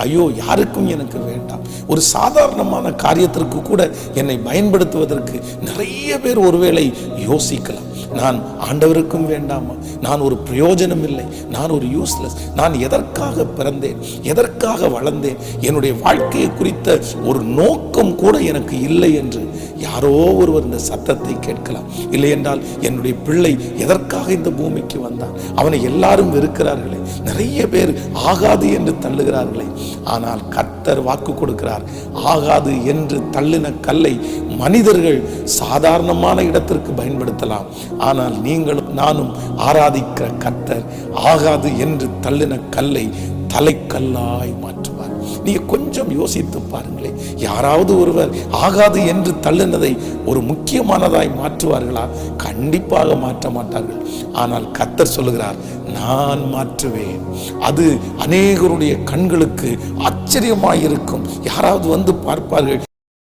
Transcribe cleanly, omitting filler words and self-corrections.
ஐயோ யாருக்கும் எனக்கு வேண்டாம். ஒரு சாதாரணமான காரியத்திற்கு கூட என்னை பயன்படுத்துவதற்கு நிறைய பேர் ஒருவேளை யோசிக்கலாம். நான் ஆண்டவருக்கும் வேண்டாமா, நான் ஒரு பிரயோஜனம் இல்லை, நான் ஒரு யூஸ்லெஸ், நான் எதற்காக பிறந்தேன், எதற்காக வளர்ந்தேன், என்னுடைய வாழ்க்கையை குறித்த ஒரு நோக்கம் கூட எனக்கு இல்லை என்று யாரோ ஒருவர் இந்த சத்தத்தை கேட்கலாம். இல்லை என்றால் என்னுடைய பிள்ளை எதற்காக இந்த பூமிக்கு வந்தான், அவனை எல்லாரும் வெறுக்கிறார்களே, நிறைய பேர் ஆகாது என்று தள்ளுகிறார்களே. ஆனால் கர்த்தர் வாக்கு கொடுக்கிறார், ஆகாது என்று தள்ளின கல்லை மனிதர்கள் சாதாரணமான இடத்திற்கு பயன்படுத்தலாம், ஆனால் நீங்களும் நானும் ஆராதிக்கிற கர்த்தர் ஆகாது என்று தள்ளின கல்லை தலைக்கல்லாய் மாற்றுவார். நீங்க கொஞ்சம் யோசித்து பாருங்களேன், யாராவது ஒருவர் ஆகாது என்று தள்ளினதை ஒரு முக்கியமானதாய் மாற்றுவார்களா? கண்டிப்பாக மாற்ற மாட்டார்கள். ஆனால் கர்த்தர் சொல்லுகிறார், நான் மாற்றுவேன். அது அநேகருடைய கண்களுக்கு ஆச்சரியமாயிருக்கும். யாராவது வந்து பார்ப்பார்கள்,